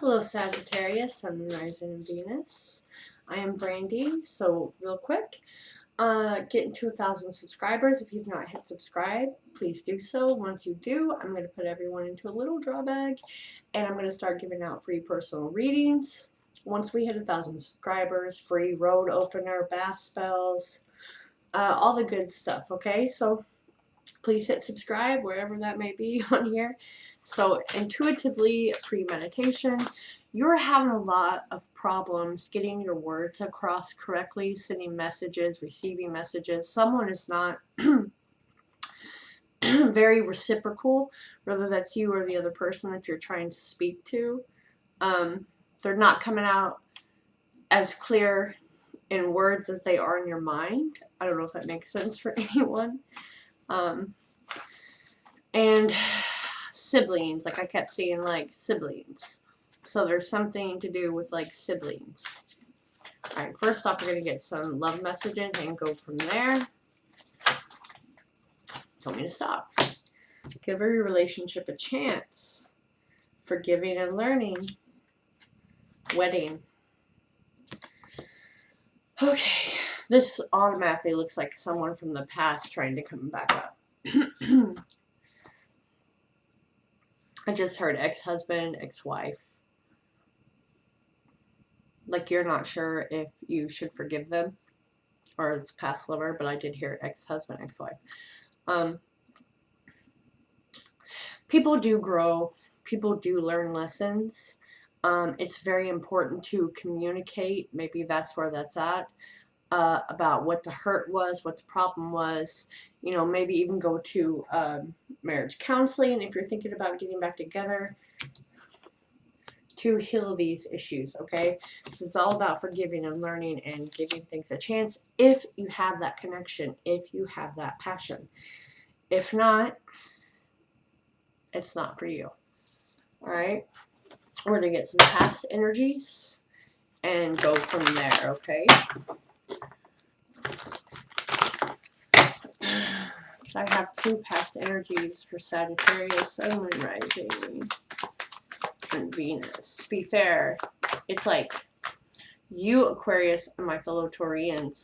Hello Sagittarius, Sun, Rising, and Venus. I am Brandy. So real quick, getting to 1,000 subscribers. If you've not hit subscribe, please do so. Once you do, I'm going to put everyone into a little draw bag, and I'm going to start giving out free personal readings. Once we hit 1,000 subscribers, free road opener, bath spells, all the good stuff. Okay, so please hit subscribe wherever that may be on here. So intuitively, pre-meditation, you're having a lot of problems getting your words across correctly, sending messages, receiving messages. Someone is not very reciprocal, whether that's you or the other person that you're trying to speak to. They're not coming out as clear in words as they are in your mind. I don't know if that makes sense for anyone. And siblings, like I kept seeing like siblings. So there's something to do with like siblings. Alright, first off, we're going to get some love messages and go from there. Told me to stop. Give every relationship a chance. Forgiving and learning. Wedding. Okay, this automatically looks like someone from the past trying to come back up. I just heard ex-husband, ex-wife. Like you're not sure if you should forgive them or it's past lover, but I did hear ex-husband, ex-wife. People do grow. People do learn lessons. It's very important to communicate. Maybe that's where that's at. About what the hurt was, what the problem was. You know, maybe even go to marriage counseling if you're thinking about getting back together to heal these issues, okay? It's all about forgiving and learning and giving things a chance if you have that connection, if you have that passion. If not, it's not for you. All right? We're going to get some past energies and go from there, okay? I have two past energies for Sagittarius, Sun, and Rising, and Venus. To be fair, it's like you, Aquarius, and my fellow Taurians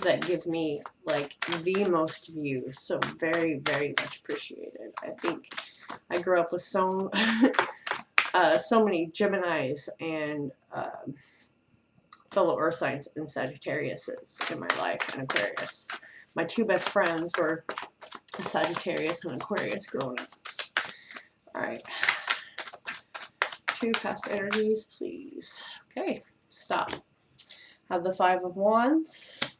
that give me like the most views. So very, very much appreciated. I think I grew up with so many Geminis and fellow Earth signs and Sagittariuses in my life, and Aquarius. My two best friends were a Sagittarius and Aquarius growing up. Alright. Two past energies, please. Okay, stop. Have the Five of Wands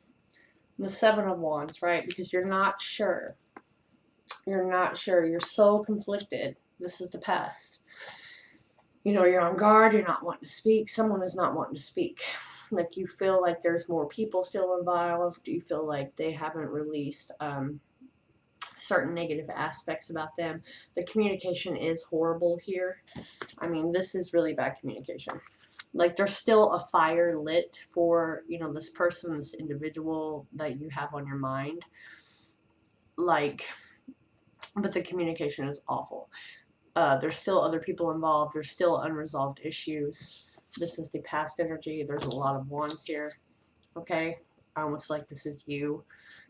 and the Seven of Wands, right? Because you're not sure. You're not sure. You're so conflicted. This is the past. You know, you're on guard. You're not wanting to speak. Someone is not wanting to speak. Like you feel like there's more people still involved. You feel like they haven't released certain negative aspects about them. The communication is horrible here. I mean, this is really bad communication. Like there's still a fire lit for, you know, this person, this individual that you have on your mind. Like, but the communication is awful. There's still other people involved. There's still unresolved issues. This is the past energy. There's a lot of wands here. Okay? I almost feel like this is you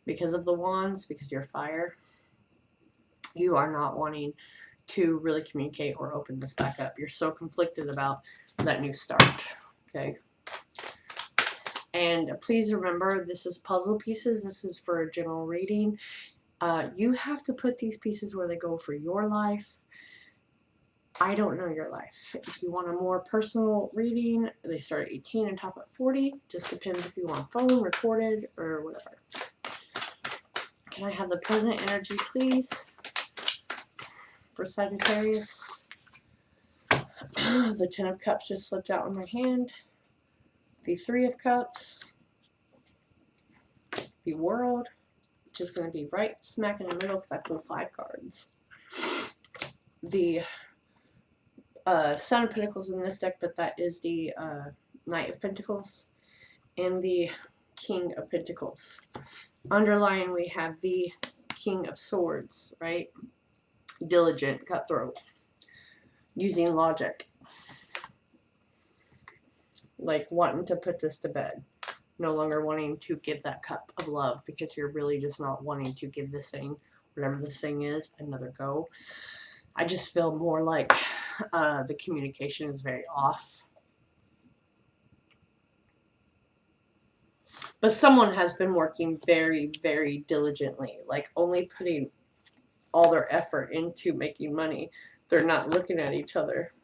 because of the wands, because you're fire. You are not wanting to really communicate or open this back up. You're so conflicted about that new start. Okay? And please remember, this is puzzle pieces. This is for a general reading. You have to put these pieces where they go for your life. I don't know your life. If you want a more personal reading, they start at 18 and top at 40. Just depends if you want phone, recorded, or whatever. Can I have the present energy, please? For Sagittarius. The Ten of Cups just slipped out in my hand. The Three of Cups. The World, which is going to be right smack in the middle because I pulled 5 cards. The Son of Pentacles in this deck, but that is the Knight of Pentacles, and the King of Pentacles. Underlying, we have the King of Swords, right? Diligent, cutthroat, using logic. like wanting to put this to bed. No longer wanting to give that cup of love because you're really just not wanting to give this thing, whatever this thing is, another go. I just feel more like the communication is very off. But someone has been working very, very diligently, like only putting all their effort into making money. They're not looking at each other.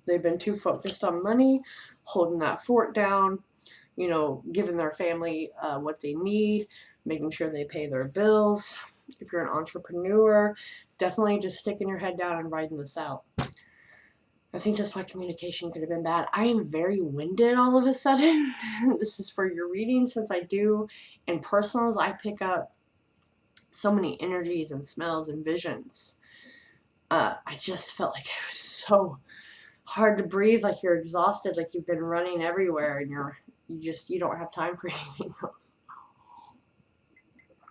They've been too focused on money, holding that fort down, you know, giving their family what they need, making sure they pay their bills. If you're an entrepreneur, definitely just sticking your head down and riding this out. I think that's why communication could have been bad. I am very winded all of a sudden. This is for your reading, since I do in personals, I pick up so many energies and smells and visions. I just felt like it was so hard to breathe, like you're exhausted, like you've been running everywhere and you don't have time for anything else.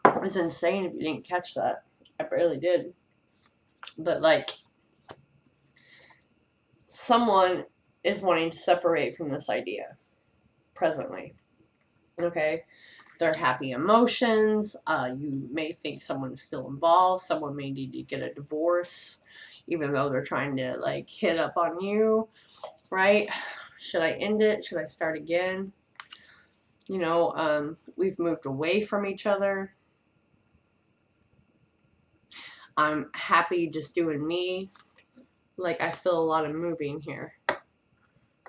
It was insane if you didn't catch that. I barely did. But like, someone is wanting to separate from this idea presently. Okay? They're happy emotions. You may think someone's still involved. Someone may need to get a divorce, even though they're trying to like hit up on you, right? Should I end it? Should I start again? You know, we've moved away from each other. I'm happy just doing me. Like, I feel a lot of moving here.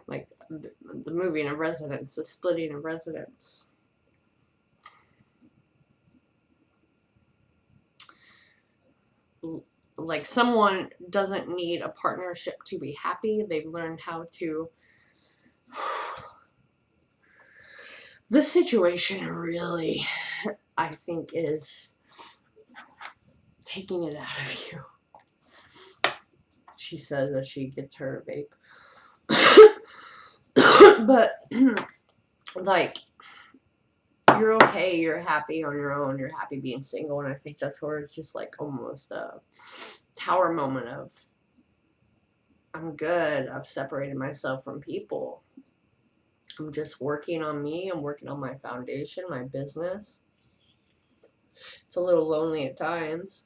Like, the moving of residence, the splitting of residence. Like, someone doesn't need a partnership to be happy. They've learned how to... This situation really, I think, is taking it out of you. She says as she gets her vape. But, like, you're okay, you're happy on your own, you're happy being single, and I think that's where it's just like almost a tower moment of, I'm good, I've separated myself from people. I'm just working on me, I'm working on my foundation, my business. It's a little lonely at times.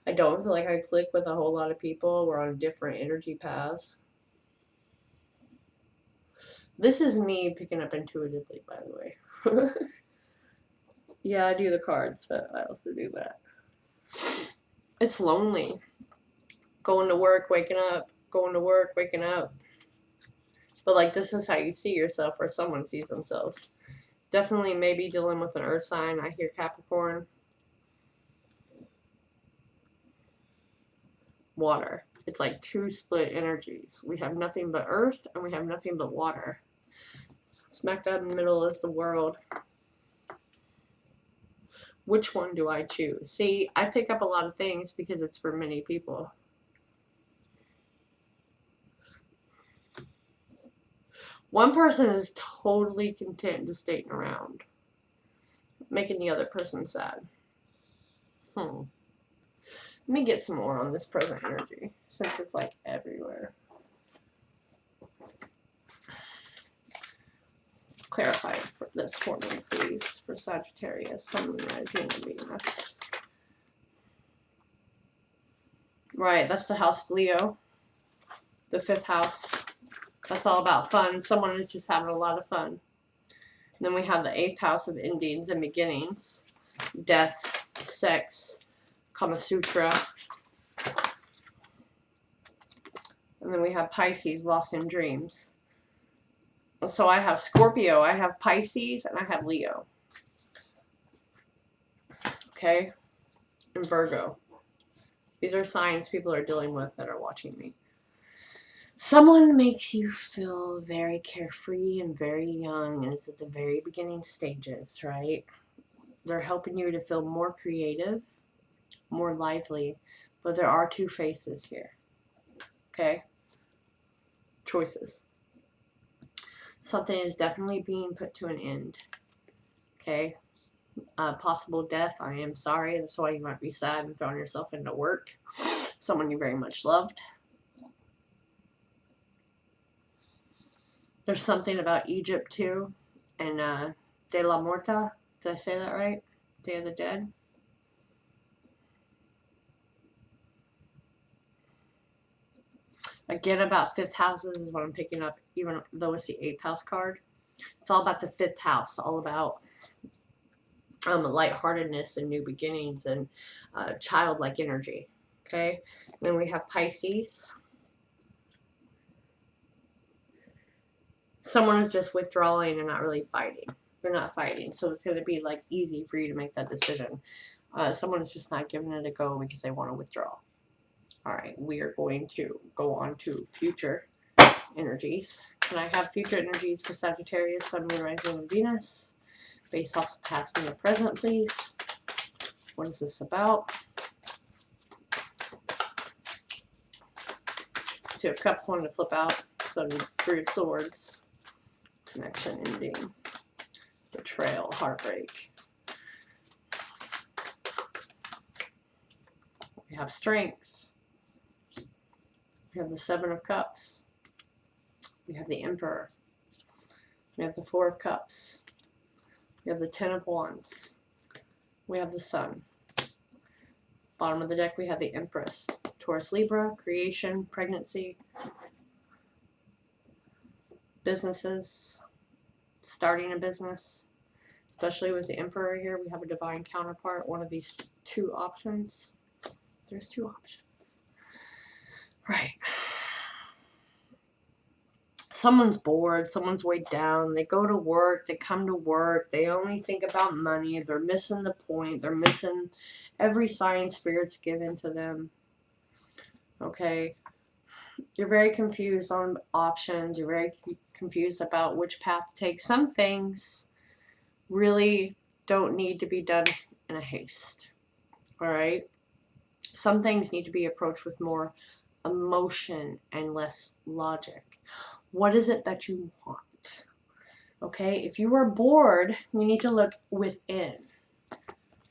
I don't feel like I click with a whole lot of people. We're on different energy paths. This is me picking up intuitively, by the way. Yeah, I do the cards, but I also do that. It's lonely. Going to work, waking up, going to work, waking up. But like, this is how you see yourself, or someone sees themselves. Definitely maybe dealing with an earth sign. I hear Capricorn. Water. It's like two split energies. We have nothing but earth and we have nothing but water. Smack dab in the middle is the world. Which one do I choose? See, I pick up a lot of things because it's for many people. One person is totally content just staying around, making the other person sad. Let me get some more on this present energy, since it's like everywhere. Clarify this for me, please, for Sagittarius, Sun, Rising, and Venus. Right, that's the house of Leo. The 5th house. That's all about fun. Someone is just having a lot of fun. And then we have the 8th house of endings and beginnings. Death, sex, Kama Sutra. And then we have Pisces, lost in dreams. So I have Scorpio, I have Pisces, and I have Leo. Okay? And Virgo. These are signs people are dealing with that are watching me. Someone makes you feel very carefree and very young, and it's at the very beginning stages, right? They're helping you to feel more creative, more lively, but there are two faces here. Okay? Choices. Something is definitely being put to an end. Okay? Possible death. I am sorry. That's why you might be sad and throwing yourself into work. Someone you very much loved. There's something about Egypt too, and De la Morta. Did I say that right? Day of the Dead. Again, about fifth houses is what I'm picking up, even though it's the 8th house card. It's all about the 5th house, all about lightheartedness and new beginnings and childlike energy. Okay, then we have Pisces. Someone is just withdrawing and not really fighting. They're not fighting, so it's going to be like easy for you to make that decision. Someone is just not giving it a go because they want to withdraw. All right, we are going to go on to future energies. Can I have future energies for Sagittarius, Sun, Moon, Rising, and Venus? Based off the past and the present, please. What is this about? Two of Cups wanted to flip out. So Three of Swords. Connection ending. Betrayal, heartbreak. We have strengths. We have the 7 of Cups. We have the Emperor. We have the 4 of Cups. We have the 10 of Wands. We have the Sun. Bottom of the deck, we have the Empress. Taurus, Libra, creation, pregnancy, businesses, starting a business. Especially with the Emperor here, we have a divine counterpart. One of these 2 options. There's 2 options. Right. Someone's bored, someone's weighed down, they go to work, they come to work, they only think about money, they're missing the point, they're missing every sign Spirit's given to them. Okay? You're very confused on options, you're very confused about which path to take. Some things really don't need to be done in a haste. Alright? Some things need to be approached with more emotion and less logic. What is it that you want? Okay, if you are bored, you need to look within.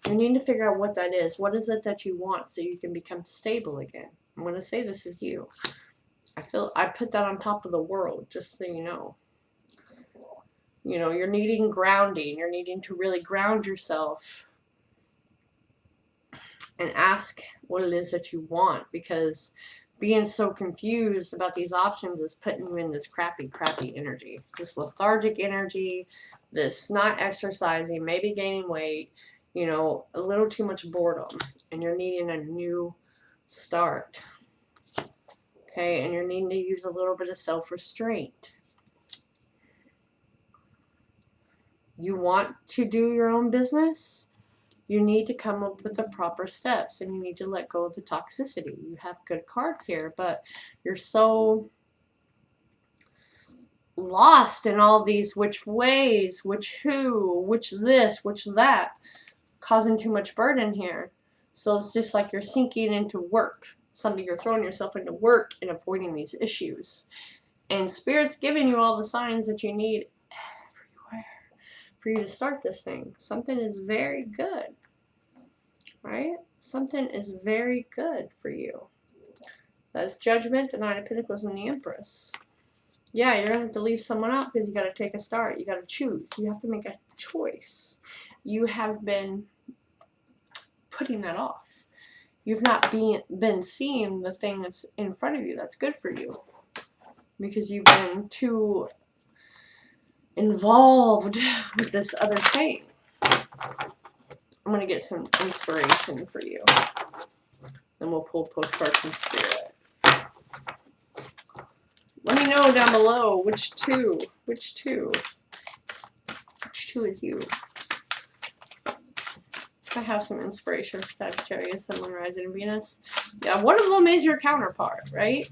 You need to figure out what that is. What is it that you want so you can become stable again? I'm going to say this is you. I put that on top of the world, just so you know. You know, you're needing grounding. You're needing to really ground yourself and ask what it is that you want, because being so confused about these options is putting you in this crappy energy. This lethargic energy, this not exercising, maybe gaining weight, you know, a little too much boredom. And you're needing a new start. Okay, and you're needing to use a little bit of self-restraint. You want to do your own business? You need to come up with the proper steps, and you need to let go of the toxicity. You have good cards here, but you're so lost in all these which ways, which who, which this, which that, causing too much burden here. So it's just like you're sinking into work. You're throwing yourself into work and avoiding these issues. And Spirit's giving you all the signs that you need everywhere for you to start this thing. Something is very good. Right? Something is very good for you. That's Judgment, the 9 of Pentacles, and the Empress. Yeah, you're going to have to leave someone out because you got to take a start. You got to choose. You have to make a choice. You have been putting that off. You've not been seeing the thing that's in front of you that's good for you, because you've been too involved with this other thing. I'm going to get some inspiration for you. Then we'll pull postcards from Spirit. Let me know down below which two is you. I have some inspiration for Sagittarius, Sun, Moon, Rising, and Venus. Yeah, one of them is your counterpart, right?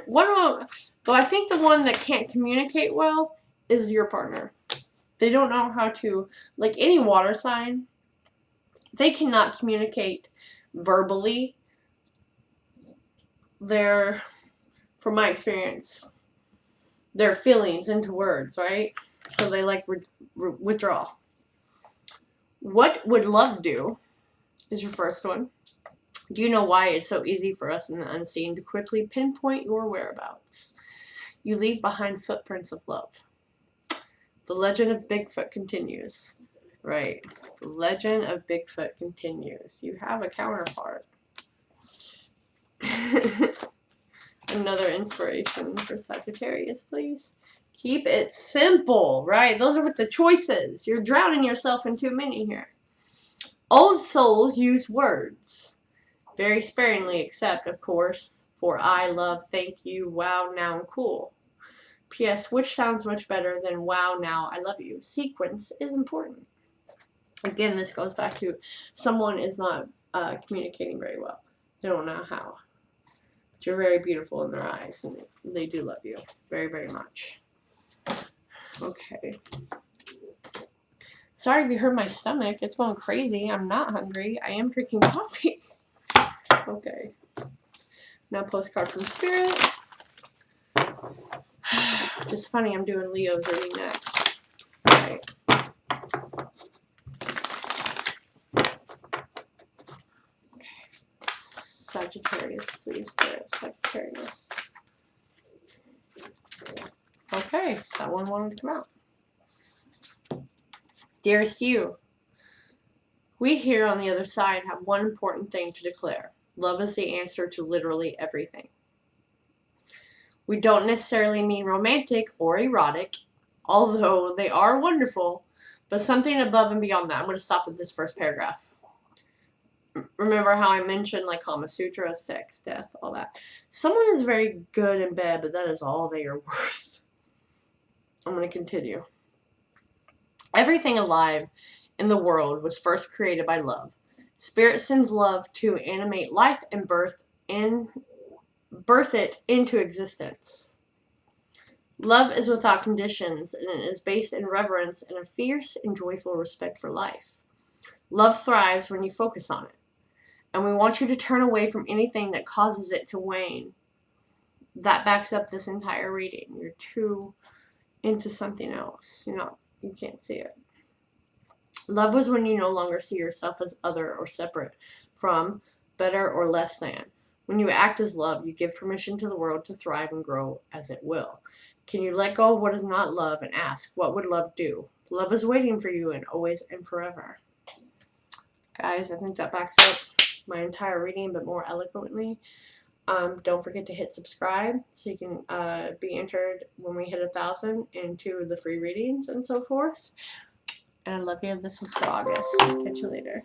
One of them, though I think the one that can't communicate well is your partner. They don't know how to, like any water sign, they cannot communicate verbally. They're, from my experience, their feelings into words, right? So they like withdraw. What would love do is your first one. Do you know why it's so easy for us in the unseen to quickly pinpoint your whereabouts? You leave behind footprints of love. The legend of Bigfoot continues. Right. The legend of Bigfoot continues. You have a counterpart. Another inspiration for Sagittarius, please. Keep it simple, right? Those are with the choices. You're drowning yourself in too many here. Old souls use words very sparingly, except, of course, for I, love, thank you, wow, now, and cool. P.S. Which sounds much better than wow, now, I love you. Sequence is important. Again, this goes back to someone is not communicating very well. They don't know how. But you're very beautiful in their eyes, and they do love you very, very much. Okay. Sorry if you heard my stomach. It's going crazy. I'm not hungry. I am drinking coffee. Okay. Now postcard from Spirit. Just funny, I'm doing Leo's reading next. Right. Okay. Sagittarius, please, Spirit. Sagittarius. Okay, that one wanted to come out. Dearest you, we here on the other side have one important thing to declare. Love is the answer to literally everything. We don't necessarily mean romantic or erotic, although they are wonderful, but something above and beyond that. I'm going to stop with this first paragraph. Remember how I mentioned like Kama Sutra, sex, death, all that. Someone is very good in bed, but that is all they are worth. I'm going to continue. Everything alive in the world was first created by love. Spirit sends love to animate life and birth it into existence. Love is without conditions, and it is based in reverence and a fierce and joyful respect for life. Love thrives when you focus on it, and we want you to turn away from anything that causes it to wane. That backs up this entire reading. You're too into something else. You can't see it. Love was when you no longer see yourself as other or separate from, better or less than. When you act as love, you give permission to the world to thrive and grow as it will. Can you let go of what is not love and ask, what would love do? Love is waiting for you and always and forever. Guys, I think that backs up my entire reading, but more eloquently. Don't forget to hit subscribe so you can be entered when we hit 1,000 into the free readings and so forth. And I love you. This was for August. Catch you later.